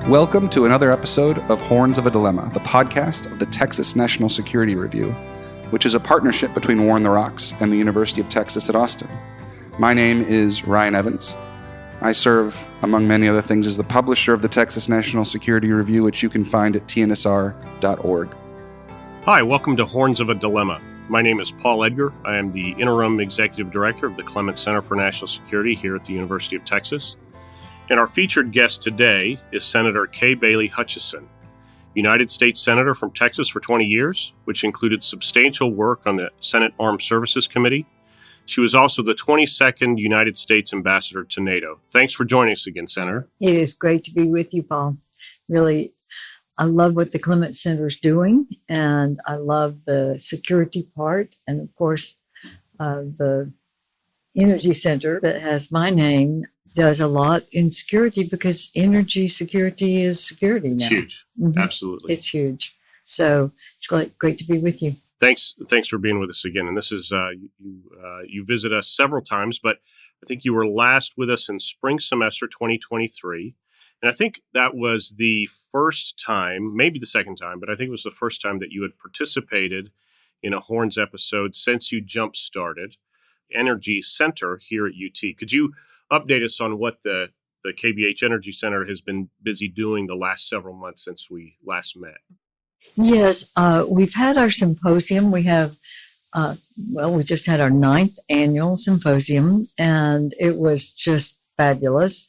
Welcome to another episode of Horns of a Dilemma, the podcast of the Texas National Security Review, which is a partnership between War on the Rocks and the University of Texas at Austin. My name is Ryan Evans. I serve, among many other things, as the publisher of the Texas National Security Review, which you can find at tnsr.org. Hi, welcome to Horns of a Dilemma. My name is Paul Edgar. I am the Interim Executive Director of the Clements Center for National Security here at the University of Texas. And our featured guest today is Senator Bailey Hutchinson, United States Senator from Texas for 20 years, which included substantial work on the Senate Armed Services Committee. She was also the 22nd United States Ambassador to NATO. Thanks for joining us again, Senator. It is great to be with you, Paul. Really, I love what the Clements Center is doing, and I love the security part, and of course, the Energy Center that has my name does a lot in security because energy security is security now. It's huge. Mm-hmm. Absolutely. It's huge. So it's great to be with you. Thanks for being with us again. And this is, you visit us several times, but I think you were last with us in spring semester 2023. And I think that was the first time, maybe the second time, but I think it was the first time that you had participated in a Horns episode since you jump-started Energy Center here at UT. Could you update us on what the KBH Energy Center has been busy doing the last several months since we last met? Yes, we've had our symposium. We have, we just had our 9th annual symposium, and it was just fabulous.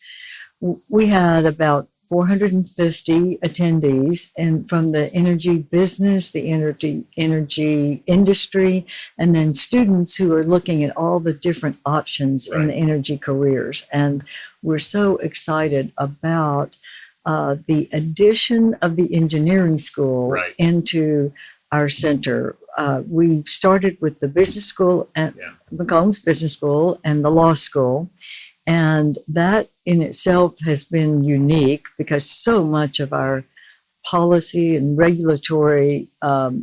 We had about 450 attendees, and from the energy business, the energy industry, and then students who are looking at all the different options in the energy careers. And we're so excited about the addition of the engineering school into our center. We started with the business school at McCombs Business School and the law school. And that in itself has been unique because so much of our policy and regulatory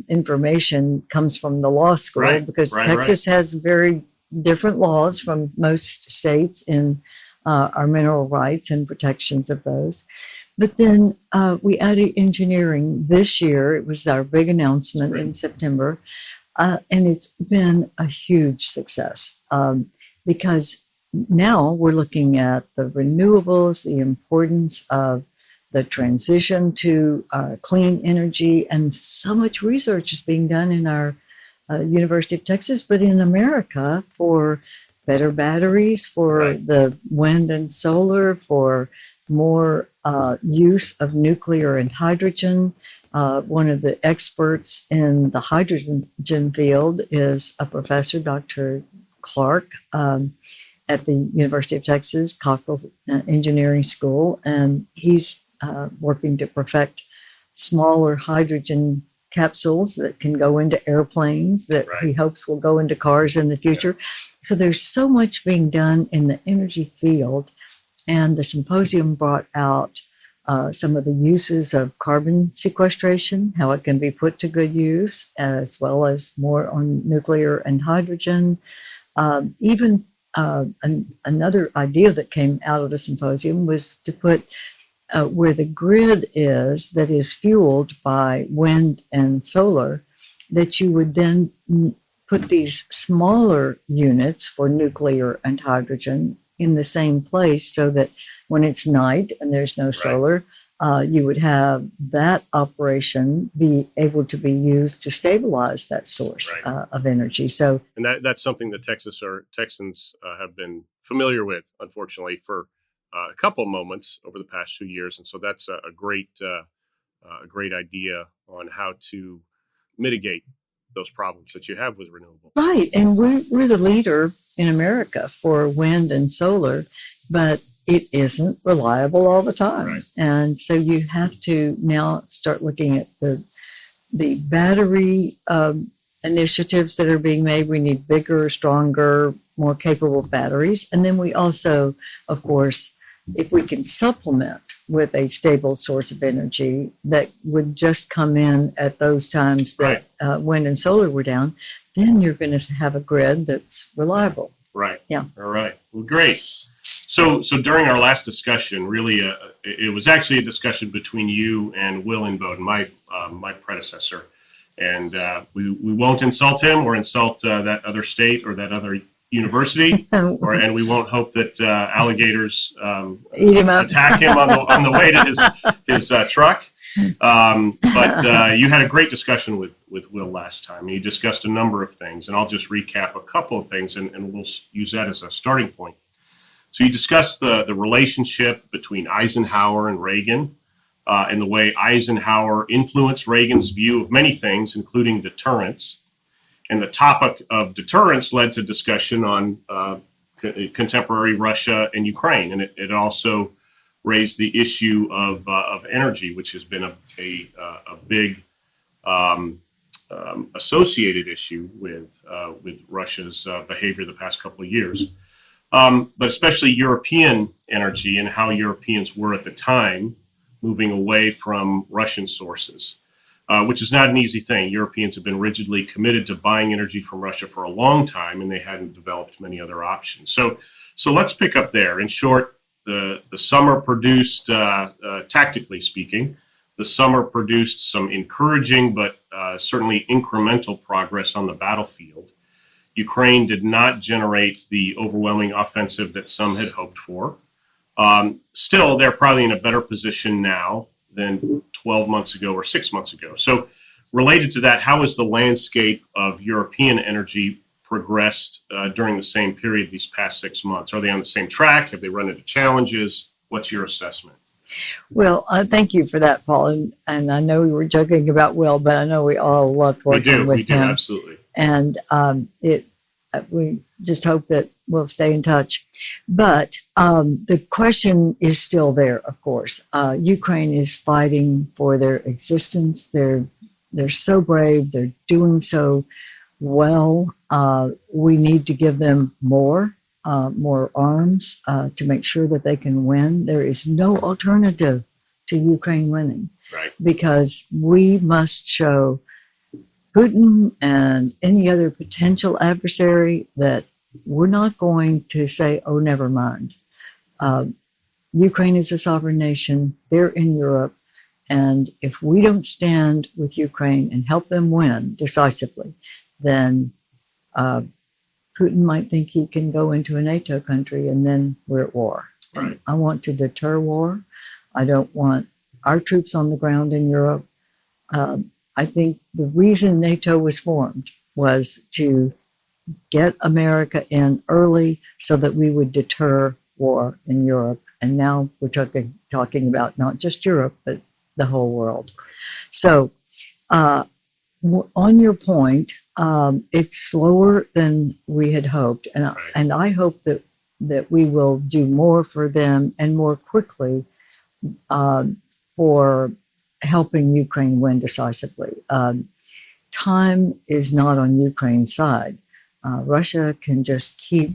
information comes from the law school because Texas has very different laws from most states in our mineral rights and protections of those. But then we added engineering this year. It was our big announcement in September. And it's been a huge success because now we're looking at the renewables, the importance of the transition to clean energy, and so much research is being done in our University of Texas, but in America for better batteries, for the wind and solar, for more use of nuclear and hydrogen. One of the experts in the hydrogen field is a professor, Dr. Clark, at the University of Texas, Cockrell Engineering School, and he's working to perfect smaller hydrogen capsules that can go into airplanes that he hopes will go into cars in the future. So there's so much being done in the energy field, and the symposium brought out some of the uses of carbon sequestration, how it can be put to good use, as well as more on nuclear and hydrogen. Another idea that came out of the symposium was to put where the grid is that is fueled by wind and solar, that you would then put these smaller units for nuclear and hydrogen in the same place so that when it's night and there's no solar, you would have that operation be able to be used to stabilize that source of energy. So, and that's something that Texans have been familiar with, unfortunately, for a couple moments over the past few years. And so that's a great idea on how to mitigate those problems that you have with renewables. Right, and we're the leader in America for wind and solar, but it isn't reliable all the time. And so you have to now start looking at the battery initiatives that are being made. We need bigger, stronger, more capable batteries. And then we also, of course, if we can supplement with a stable source of energy that would just come in at those times that wind and solar were down, then you're going to have a grid that's reliable. Right. Yeah. All right. Well, great. So during our last discussion, really, it was actually a discussion between you and Will Inbode, my predecessor, and we won't insult him or insult that other state or that other university, and we won't hope that alligators Eat him up. attack him on the way to his truck. But you had a great discussion with Will last time. You discussed a number of things, and I'll just recap a couple of things, and we'll use that as a starting point. So you discussed the relationship between Eisenhower and Reagan, and the way Eisenhower influenced Reagan's view of many things, including deterrence. And the topic of deterrence led to discussion on contemporary Russia and Ukraine, and it also raised the issue of energy, which has been a big associated issue with Russia's behavior the past couple of years, but especially European energy and how Europeans were at the time moving away from Russian sources, which is not an easy thing. Europeans have been rigidly committed to buying energy from Russia for a long time, and they hadn't developed many other options. So let's pick up there. In short, the summer produced, tactically speaking, the summer produced some encouraging but certainly incremental progress on the battlefield. Ukraine did not generate the overwhelming offensive that some had hoped for. Still, they're probably in a better position now than 12 months ago or 6 months ago. So related to that, how has the landscape of European energy progressed during the same period these past 6 months? Are they on the same track? Have they run into challenges? What's your assessment? Well, thank you for that, Paul. And I know we were joking about Will, but I know we all loved working with him. We do, absolutely. And we just hope that we'll stay in touch. But the question is still there, of course. Ukraine is fighting for their existence. They're so brave. They're doing so well. We need to give them more arms to make sure that they can win. There is no alternative to Ukraine winning, right? Because we must show Putin and any other potential adversary that we're not going to say, oh, never mind. Ukraine is a sovereign nation. They're in Europe. And if we don't stand with Ukraine and help them win decisively, then Putin might think he can go into a NATO country and then we're at war. Right. I want to deter war. I don't want our troops on the ground in Europe. I think the reason NATO was formed was to get America in early so that we would deter war in Europe. And now we're talking about not just Europe, but the whole world. So on your point, it's slower than we had hoped. And I hope that we will do more for them and more quickly for helping Ukraine win decisively. Time is not on Ukraine's side. Russia can just keep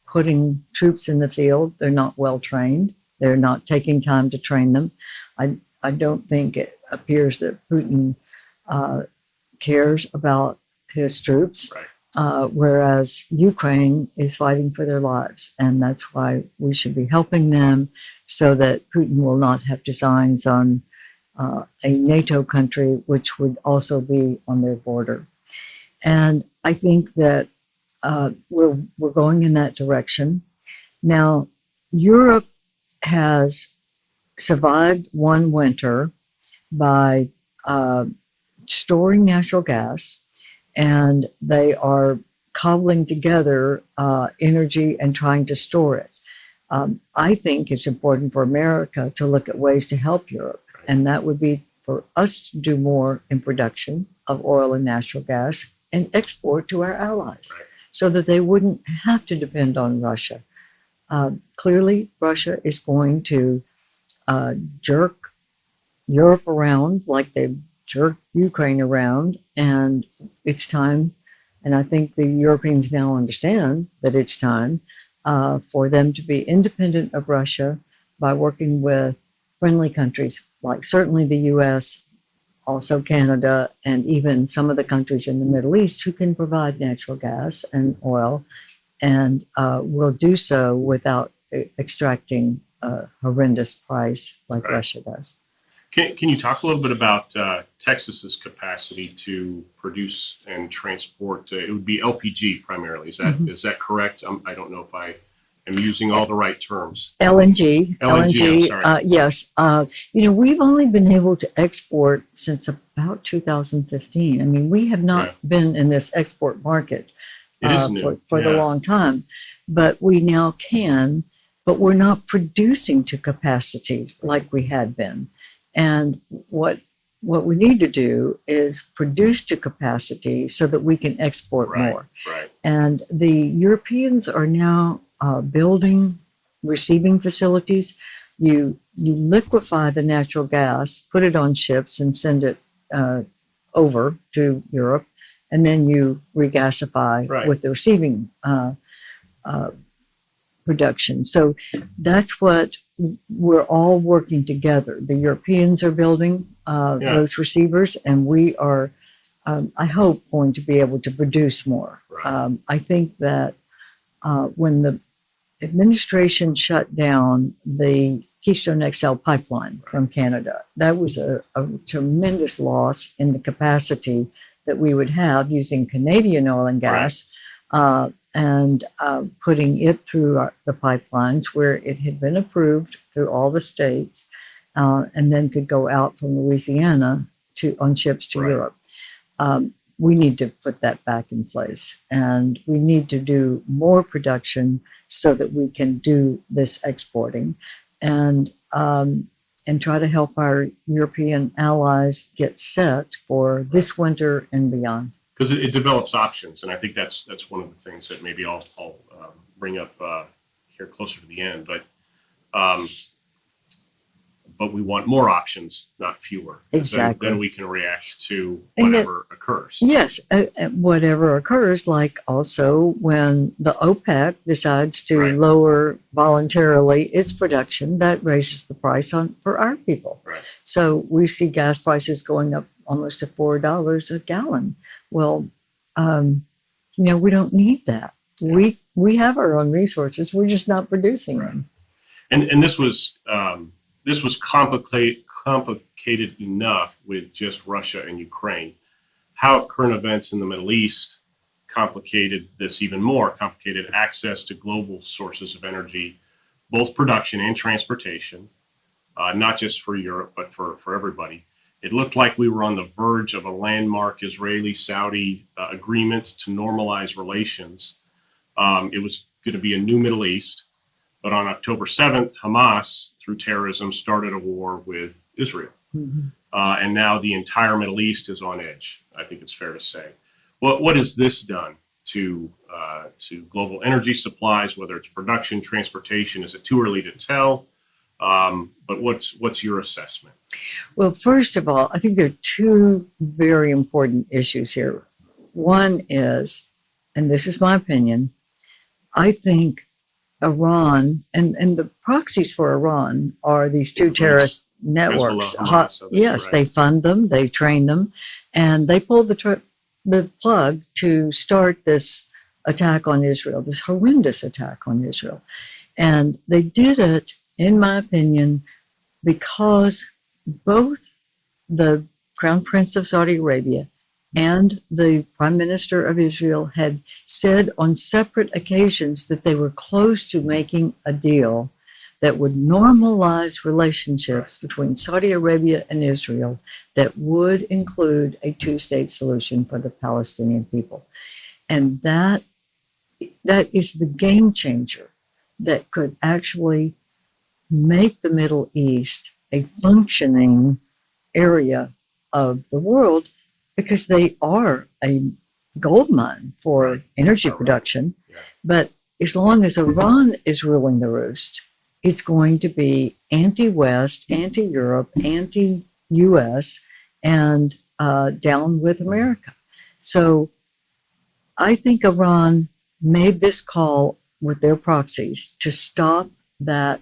putting troops in the field. They're not well trained. They're not taking time to train them. I don't think it appears that Putin cares about his troops, whereas Ukraine is fighting for their lives. And that's why we should be helping them so that Putin will not have designs on a NATO country, which would also be on their border. And I think that we're going in that direction. Now, Europe has survived one winter by storing natural gas, and they are cobbling together energy and trying to store it. I think it's important for America to look at ways to help Europe, and that would be for us to do more in production of oil and natural gas and export to our allies so that they wouldn't have to depend on Russia. Clearly, Russia is going to jerk Europe around like they've jerked Ukraine around, and it's time, and I think the Europeans now understand that it's time for them to be independent of Russia by working with friendly countries, like certainly the U.S., also Canada, and even some of the countries in the Middle East who can provide natural gas and oil, and will do so without extracting a horrendous price like Right. Russia does. Can you talk a little bit about Texas's capacity to produce and transport? It would be LPG primarily. Is that correct? I don't know if I am using all the right terms. LNG, I'm sorry. yes. We've only been able to export since about 2015. I mean, we have not been in this export market It is new. for the long time, but we now can, but we're not producing to capacity like we had been. And what we need to do is produce to capacity so that we can export more. Right. And the Europeans are now building receiving facilities. You liquefy the natural gas, put it on ships, and send it over to Europe, and then you regasify with the receiving production. So that's what we're all working together. The Europeans are building those receivers, and we are, I hope, going to be able to produce more. Right. I think that when the administration shut down the Keystone XL pipeline from Canada, that was a tremendous loss in the capacity that we would have using Canadian oil and gas. And putting it through the pipelines where it had been approved through all the states, and then could go out from Louisiana on ships to Europe. We need to put that back in place, and we need to do more production so that we can do this exporting, and try to help our European allies get set for this winter and beyond. Because it develops options, and I think that's one of the things that maybe I'll bring up here closer to the end. But we want more options, not fewer. Exactly. Then we can react to whatever occurs. Yes, whatever occurs. Like also when the OPEC decides to lower voluntarily its production, that raises the price for our people. Right. So we see gas prices going up almost to $4 a gallon. Well, we don't need that. We have our own resources. We're just not producing them. And this was complicated enough with just Russia and Ukraine. How have current events in the Middle East complicated this even more? Complicated access to global sources of energy, both production and transportation, not just for Europe but for everybody. It looked like we were on the verge of a landmark Israeli-Saudi agreement to normalize relations. It was going to be a new Middle East, but on October 7th, Hamas, through terrorism, started a war with Israel. Mm-hmm. And now the entire Middle East is on edge, I think it's fair to say. What has this done to global energy supplies, whether it's production, transportation? Is it too early to tell? But what's your assessment? Well, first of all, I think there are two very important issues here. One is, and this is my opinion, I think Iran and the proxies for Iran are these two terrorist networks. Yes, they fund them, they train them, and they pulled the plug to start this attack on Israel, this horrendous attack on Israel. And they did it, in my opinion, because both the Crown Prince of Saudi Arabia and the Prime Minister of Israel had said on separate occasions that they were close to making a deal that would normalize relationships between Saudi Arabia and Israel that would include a two-state solution for the Palestinian people. And that is the game changer that could actually make the Middle East a functioning area of the world, because they are a gold mine for energy production. But as long as Iran is ruling the roost, it's going to be anti-West, anti-Europe, anti-US, and down with America. So I think Iran made this call with their proxies to stop that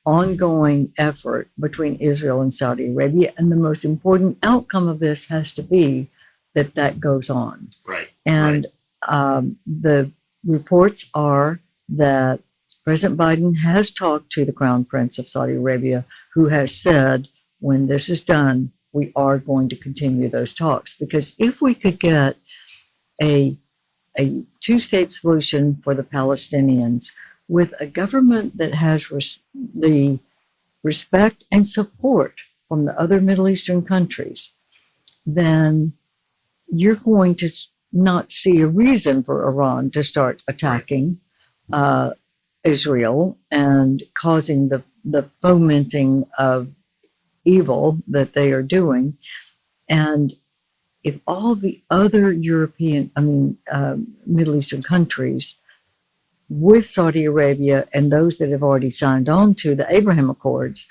ongoing effort between Israel and Saudi Arabia. And the most important outcome of this has to be that goes on. Right. And the reports are that President Biden has talked to the Crown Prince of Saudi Arabia, who has said, when this is done, we are going to continue those talks. Because if we could get a two-state solution for the Palestinians with a government that has the respect and support from the other Middle Eastern countries, then you're going to not see a reason for Iran to start attacking Israel and causing the fomenting of evil that they are doing. And if all the other Middle Eastern countries with Saudi Arabia and those that have already signed on to the Abraham Accords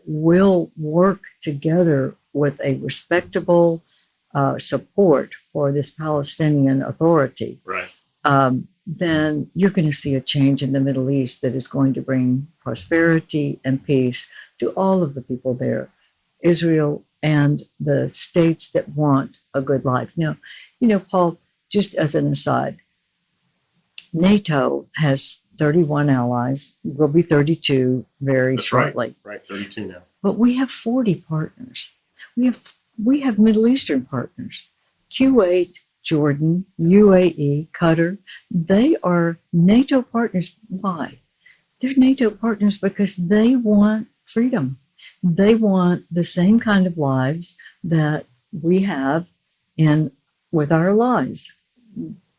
will work together with a respectable support for this Palestinian Authority, right, then you're going to see a change in the Middle East that is going to bring prosperity and peace to all of the people there, Israel and the states that want a good life. Now, Paul, just as an aside, NATO has 31 allies, will be 32 very That's shortly. Right, 32 now. But we have 40 partners. We have Middle Eastern partners, Kuwait, Jordan, UAE, Qatar. They are NATO partners. Why? They're NATO partners because they want freedom. They want the same kind of lives that we have with our lives.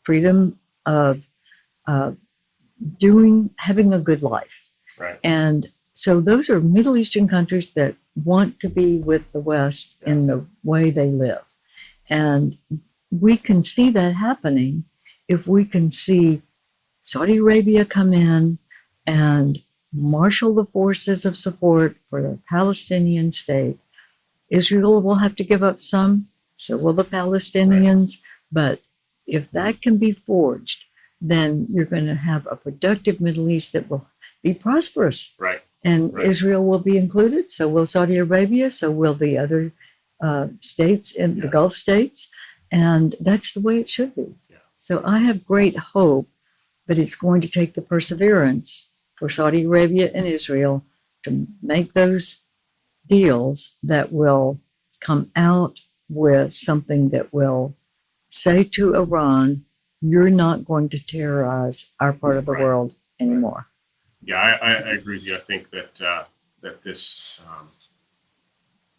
Freedom of having a good life. Right. And so those are Middle Eastern countries that want to be with the West in the way they live. And we can see that happening if we can see Saudi Arabia come in and marshal the forces of support for the Palestinian state. Israel will have to give up some, so will the Palestinians. Right. But if that can be forged, then you're going to have a productive Middle East that will be prosperous. Right. And right. Israel will be included, so will Saudi Arabia, so will the other states in the Gulf states. And that's the way it should be. Yeah. So I have great hope, but it's going to take the perseverance for Saudi Arabia and Israel to make those deals that will come out with something that will say to Iran, you're not going to terrorize our part of the world anymore. Yeah, I agree with you. I think that that this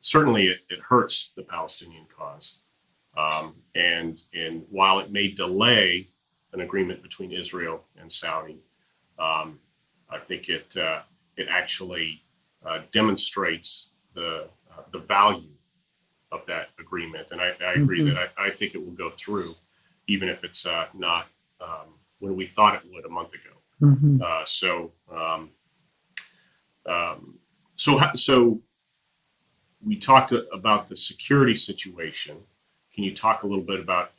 certainly it hurts the Palestinian cause, and while it may delay an agreement between Israel and Saudi, I think it actually demonstrates the value of that agreement, and I agree mm-hmm. that I think it will go through, even if it's not when we thought it would a month ago. Mm-hmm. So we talked about the security situation. Can you talk a little bit about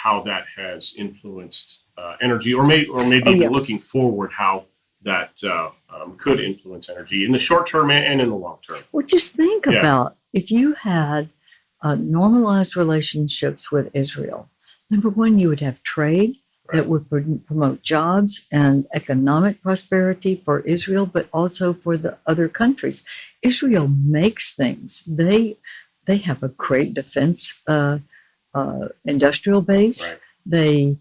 how that has influenced energy, or maybe looking forward, how that could influence energy in the short term and in the long term? Well, just think about if you had normalized relationships with Israel. Number one, you would have trade that would promote jobs and economic prosperity for Israel, but also for the other countries. Israel makes things. They have a great defense industrial base. Right.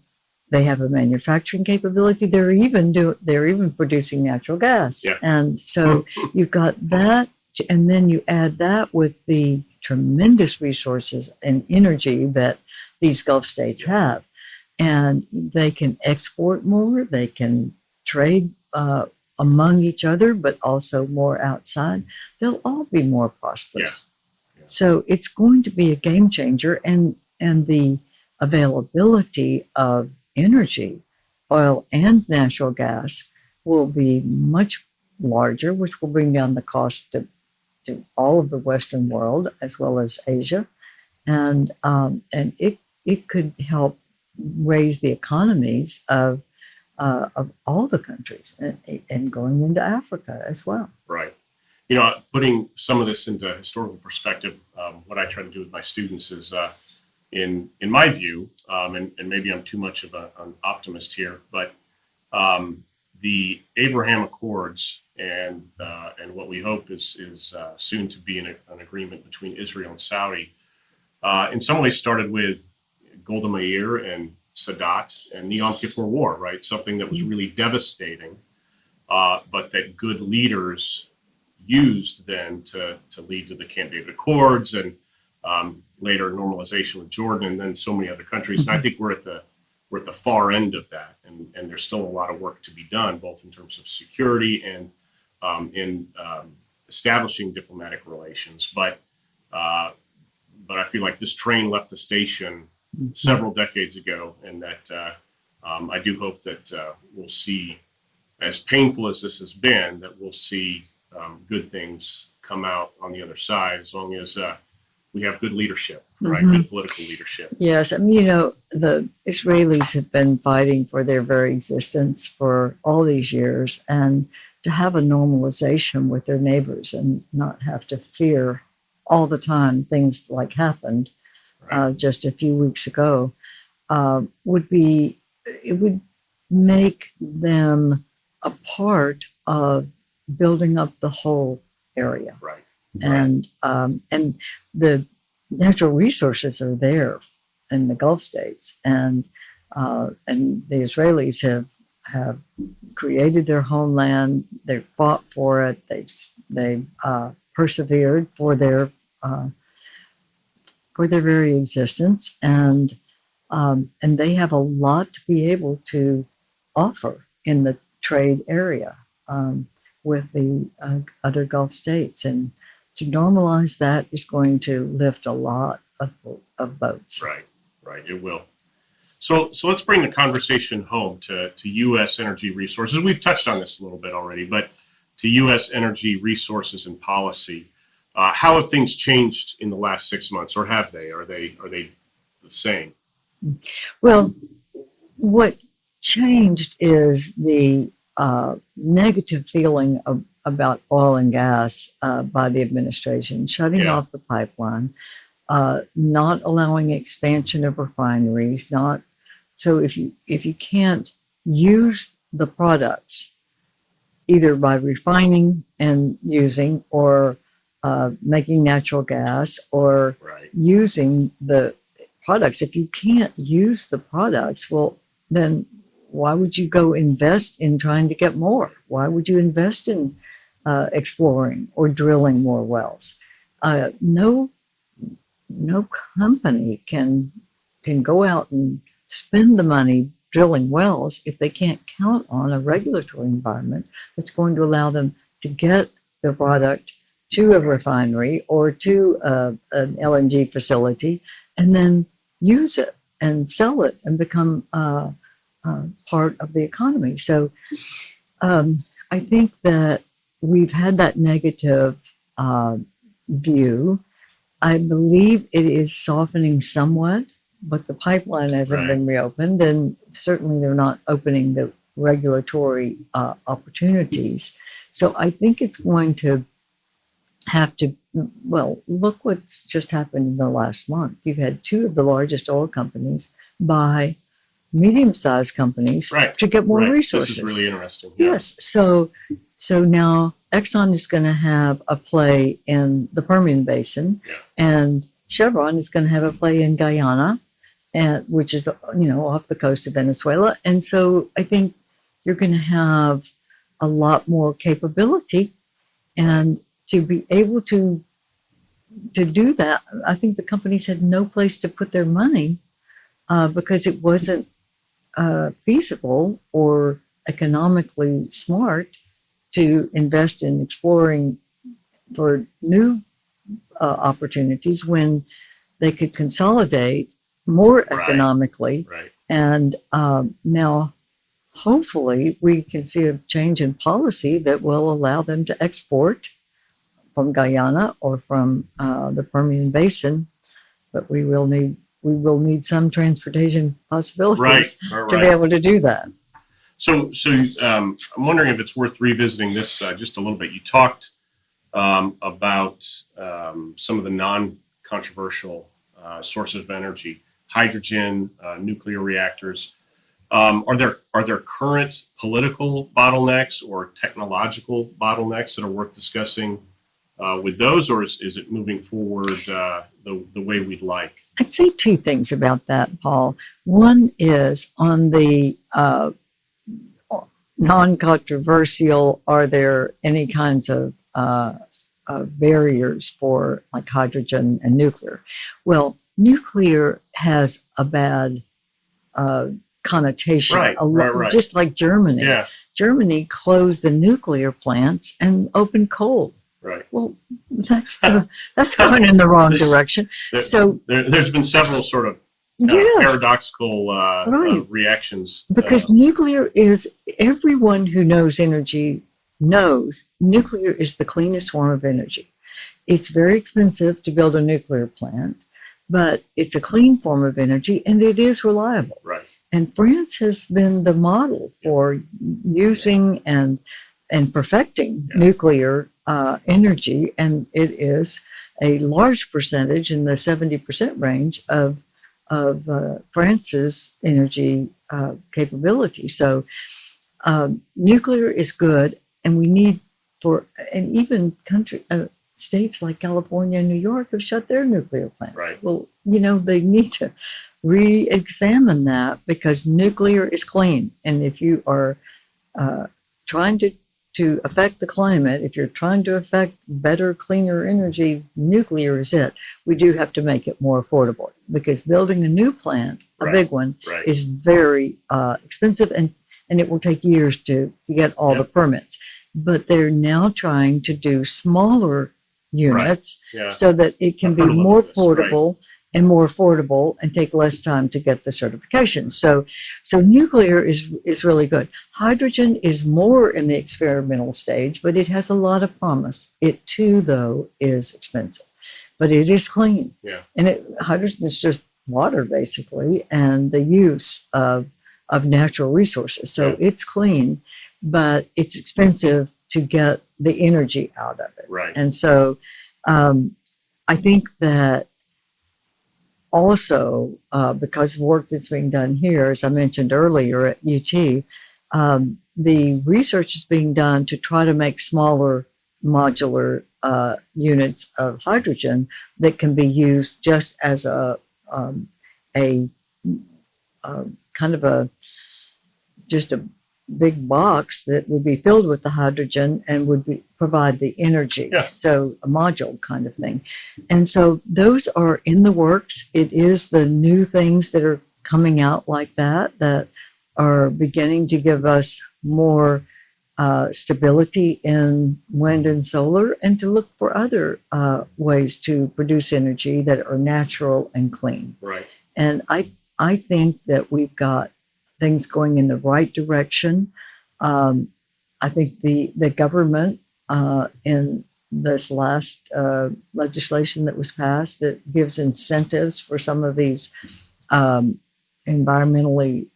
They have a manufacturing capability. They're even producing natural gas. Yeah. And so you've got that, and then you add that with the tremendous resources and energy that these Gulf states have. And they can export more, they can trade among each other, but also more outside. They'll all be more prosperous. Yeah. Yeah. So it's going to be a game changer, and the availability of energy, oil and natural gas, will be much larger, which will bring down the cost to all of the Western world as well as Asia, and it could help raise the economies of all the countries and going into Africa as well. Right. Putting some of this into historical perspective, what I try to do with my students is, in my view, and maybe I'm too much of an optimist here, but the Abraham Accords and what we hope is soon to be an agreement between Israel and Saudi, in some ways started with Golda Meir and Sadat and the Yom Kippur War, right? Something that was really devastating, but that good leaders used then to lead to the Camp David Accords and later normalization with Jordan and then so many other countries. And I think we're at the far end of that, and there's still a lot of work to be done, both in terms of security and in establishing diplomatic relations. But I feel like this train left the station several decades ago, and that I do hope that we'll see, as painful as this has been, that we'll see good things come out on the other side, as long as we have good leadership, right? Good political leadership. Yes, I mean, the Israelis have been fighting for their very existence for all these years, and to have a normalization with their neighbors and not have to fear all the time things like happened just a few weeks ago would make them a part of building up the whole area. Right. And the natural resources are there in the Gulf states, and the Israelis have created their homeland. They've fought for it. They've persevered for their very existence, and they have a lot to be able to offer in the trade area with the other Gulf states, and to normalize that is going to lift a lot of boats. Right, it will. So let's bring the conversation home to U.S. energy resources. We've touched on this a little bit already, but to U.S. energy resources and policy. How have things changed in the last 6 months, or have they? Are they the same? Well, what changed is the negative feeling about oil and gas by the administration, shutting off the pipeline, not allowing expansion of refineries. So if you can't use the products either by refining and using, or making natural gas, or using the products, if you can't use the products, well, then why would you go invest in trying to get more? Why would you invest in exploring or drilling more wells? No company can go out and spend the money drilling wells if they can't count on a regulatory environment that's going to allow them to get their product to a refinery or to an LNG facility, and then use it and sell it and become part of the economy. So I think that we've had that negative view. I believe it is softening somewhat, but the pipeline hasn't been reopened, and certainly they're not opening the regulatory opportunities. So I think it's going to have to, well, look what's just happened in the last month. You've had two of the largest oil companies buy medium-sized companies to get more resources. This is really interesting. Yes. So now Exxon is going to have a play in the Permian Basin, and Chevron is going to have a play in Guyana, which is off the coast of Venezuela. And so I think you're going to have a lot more capability, and to be able to do that, I think the companies had no place to put their money because it wasn't feasible or economically smart to invest in exploring for new opportunities when they could consolidate more economically. And now, hopefully, we can see a change in policy that will allow them to export from Guyana or from the Permian Basin, but we will need some transportation possibilities to be able to do that. So I'm wondering if it's worth revisiting this just a little bit. You talked about some of the non-controversial sources of energy, hydrogen, nuclear reactors. Are there current political bottlenecks or technological bottlenecks that are worth discussing with those, or is it moving forward the way we'd like? I'd say two things about that, Paul. One is on the non-controversial, are there any kinds of barriers for like hydrogen and nuclear? Well, nuclear has a bad connotation, right. Just like Germany. Yeah. Germany closed the nuclear plants and opened coal. Right. Well, that's going in the wrong direction. There's been several sort of paradoxical reactions. Because nuclear is, everyone who knows energy knows nuclear is the cleanest form of energy. It's very expensive to build a nuclear plant, but it's a clean form of energy and it is reliable. Right. And France has been the model for using and perfecting nuclear energy, and it is a large percentage in the 70% range of France's energy capability. So nuclear is good, and we need and even states like California and New York have shut their nuclear plants. Right. Well, they need to re-examine that, because nuclear is clean, and if you are trying to affect the climate, if you're trying to affect better, cleaner energy, nuclear is it. We do have to make it more affordable, because building a new plant, a big one, is very expensive, and it will take years to get all the permits. But they're now trying to do smaller units so that it can be more portable and more affordable and take less time to get the certification. So nuclear is really good. Hydrogen is more in the experimental stage, but it has a lot of promise. It too, though, is expensive, but it is clean. Yeah. And hydrogen is just water, basically, and the use of natural resources. So it's clean, but it's expensive to get the energy out of it. Right. And so I think that also, because of work that's being done here, as I mentioned earlier at UT, the research is being done to try to make smaller modular units of hydrogen that can be used just as a kind of just a big box that would be filled with the hydrogen and would provide the energy. Yeah. So a module kind of thing. And so those are in the works. It is the new things that are coming out like that are beginning to give us more stability in wind and solar, and to look for other ways to produce energy that are natural and clean. Right. And I think that we've got things going in the right direction. I think the government in this last legislation that was passed that gives incentives for some of these environmentally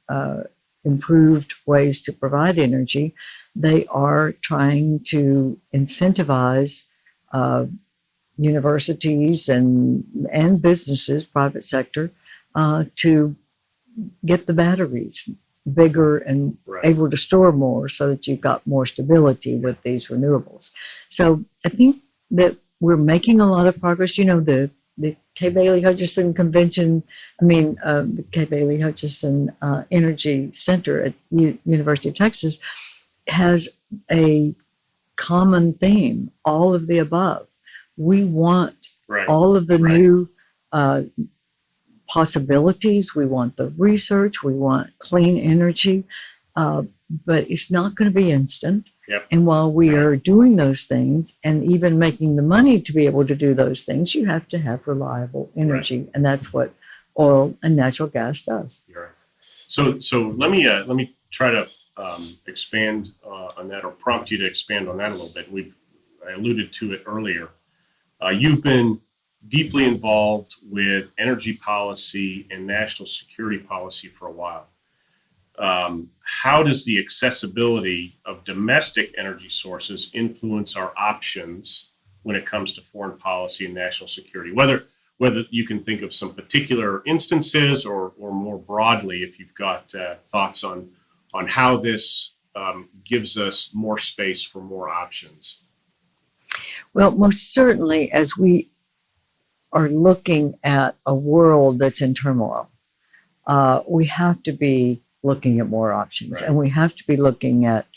improved ways to provide energy, they are trying to incentivize universities and businesses, private sector, to get the batteries bigger and able to store more, so that you've got more stability with these renewables. So I think that we're making a lot of progress. The K. Bailey Hutchinson Convention, the K. Bailey Hutchinson Energy Center at University of Texas has a common theme, all of the above. We want all of the new possibilities. We want the research. We want clean energy, but it's not going to be instant. Yep. And while we are doing those things and even making the money to be able to do those things, you have to have reliable energy, and that's what oil and natural gas does. Right. So let me try to expand on that, or prompt you to expand on that a little bit. I alluded to it earlier. You've been deeply involved with energy policy and national security policy for a while. How does the accessibility of domestic energy sources influence our options when it comes to foreign policy and national security? Whether whether you can think of some particular instances or more broadly, if you've got thoughts on how this gives us more space for more options. Well, most certainly, as we are looking at a world that's in turmoil, we have to be looking at more options, Right. and we have to be looking at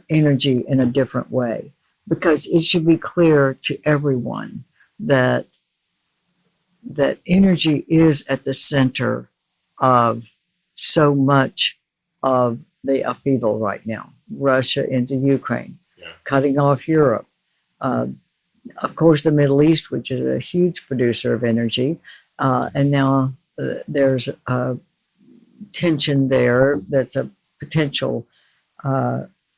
energy in a different way, because it should be clear to everyone that energy is at the center of so much of the upheaval right now. Russia into Ukraine, cutting off Europe, of course the Middle East, which is a huge producer of energy, and now there's a tension there that's a potential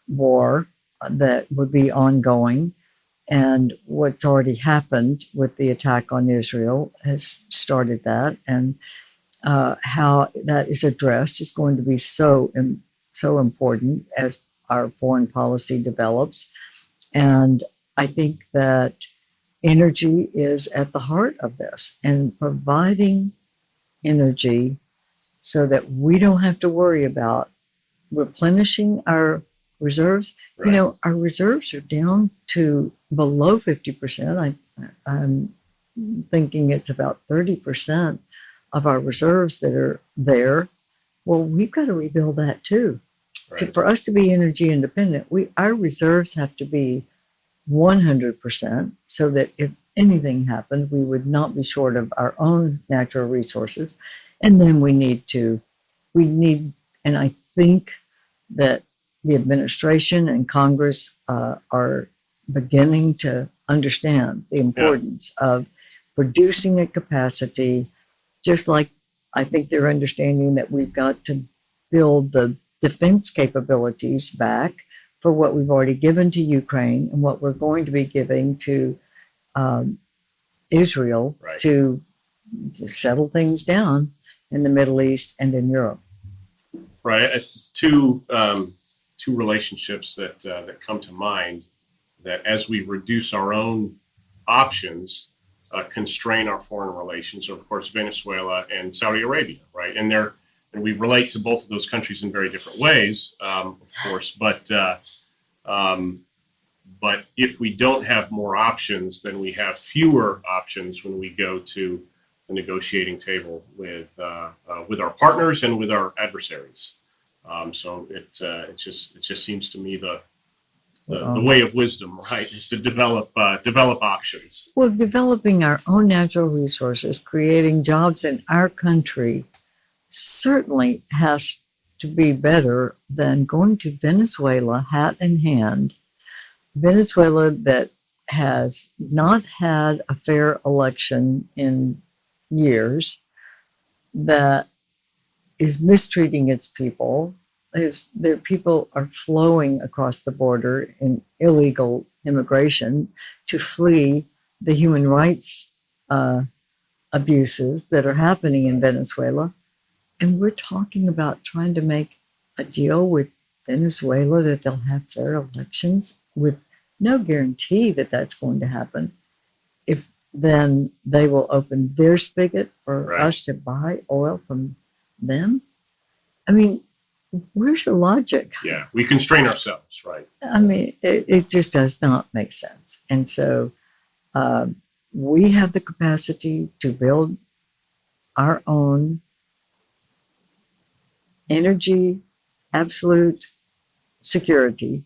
war that would be ongoing. And what's already happened with the attack on Israel has started that, and how that is addressed is going to be so important as our foreign policy develops. And I think that energy is at the heart of this, and providing energy so that we don't have to worry about replenishing our reserves. Right. You know, our reserves are down to below 50%. I'm thinking it's about 30% of our reserves that are there. Well, we've got to rebuild that too. Right. So for us to be energy independent, our reserves have to be 100%, so that if anything happened, we would not be short of our own natural resources. And then we need, and I think that the administration and Congress are beginning to understand the importance of producing a capacity, just like I think they're understanding that we've got to build the defense capabilities back for what we've already given to Ukraine and what we're going to be giving to Israel, Right. to settle things down in the Middle East and in Europe. Right. Two relationships that come to mind, that as we reduce our own options, constrain our foreign relations, are, of course, Venezuela and Saudi Arabia, right? And we relate to both of those countries in very different ways, of course. But if we don't have more options, then we have fewer options when we go to the negotiating table with our partners and with our adversaries. So it just seems to me the way of wisdom, right, is to develop options. Well, developing our own natural resources, creating jobs in our country, certainly has to be better than going to Venezuela hat in hand. Venezuela that has not had a fair election in years, that is mistreating its people. Their people are flowing across the border in illegal immigration to flee the human rights abuses that are happening in Venezuela. And we're talking about trying to make a deal with Venezuela that they'll have fair elections, with no guarantee that that's going to happen. If then they will open their spigot for us to buy oil from them. I mean, where's the logic? Yeah, we constrain ourselves, right? I mean, it just does not make sense. And so we have the capacity to build our own energy, absolute security,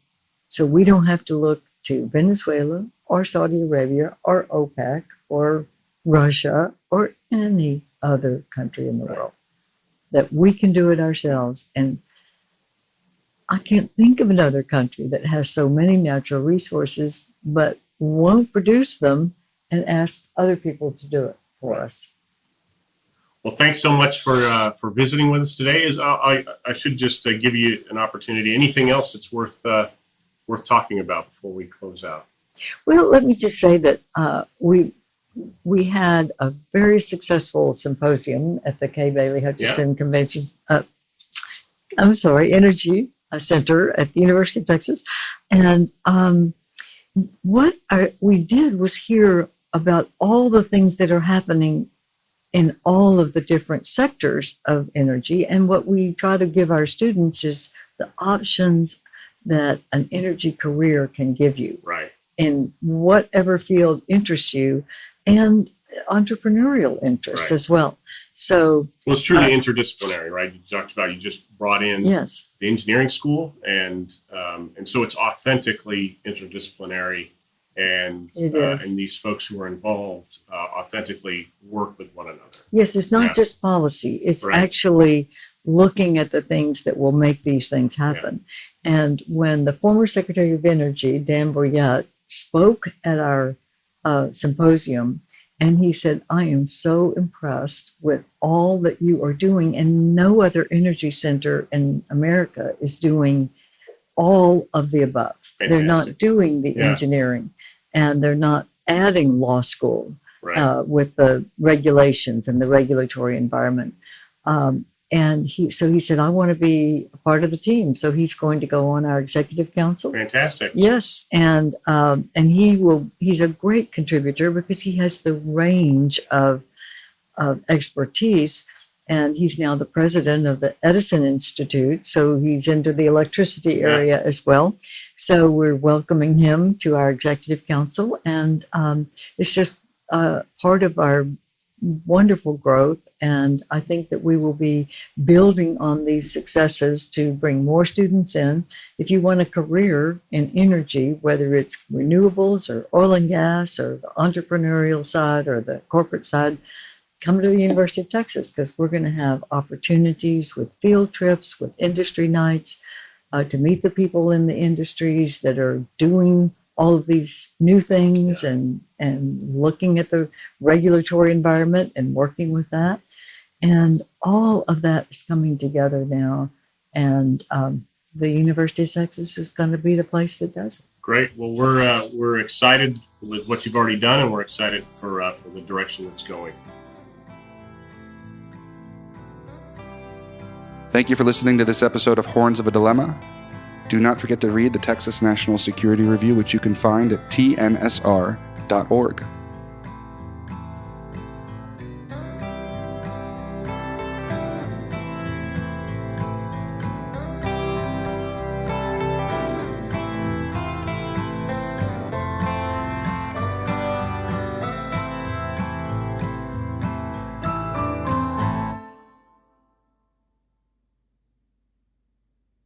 so we don't have to look to Venezuela or Saudi Arabia or OPEC or Russia or any other country in the world. That we can do it ourselves. And I can't think of another country that has so many natural resources but won't produce them and ask other people to do it for us. Well, thanks so much for visiting with us today. I should just give you an opportunity. Anything else that's worth talking about before we close out? Well, let me just say that we had a very successful symposium at the Bailey Hutchinson Energy Center at the University of Texas. And what we did was hear about all the things that are happening in all of the different sectors of energy. And what we try to give our students is the options that an energy career can give you. Right. In whatever field interests you, and entrepreneurial interests as well. So, it's truly interdisciplinary, right? You talked about, you just brought in the engineering school, and so it's authentically interdisciplinary, and these folks who are involved authentically work with one another. Yes, it's not just policy; it's actually looking at the things that will make these things happen. Yeah. And when the former Secretary of Energy, Dan Boyette, spoke at our symposium, and he said, I am so impressed with all that you are doing, and no other energy center in America is doing all of the above. Fantastic. They're not doing the engineering, and they're not adding law school with the regulations and the regulatory environment. And he said, I want to be a part of the team. So he's going to go on our executive council. Fantastic. Yes. And he's a great contributor because he has the range of expertise. And he's now the president of the Edison Institute. So he's into the electricity area as well. So we're welcoming him to our executive council. And it's just part of our wonderful growth, and I think that we will be building on these successes to bring more students in. If you want a career in energy, whether it's renewables or oil and gas or the entrepreneurial side or the corporate side, come to the University of Texas, because we're going to have opportunities with field trips, with industry nights, to meet the people in the industries that are doing all of these new things and looking at the regulatory environment and working with that. And all of that is coming together now. And the University of Texas is going to be the place that does it. Great. Well, we're excited with what you've already done, and we're excited for the direction that's going. Thank you for listening to this episode of Horns of a Dilemma. Do not forget to read the Texas National Security Review, which you can find at tnsr.org.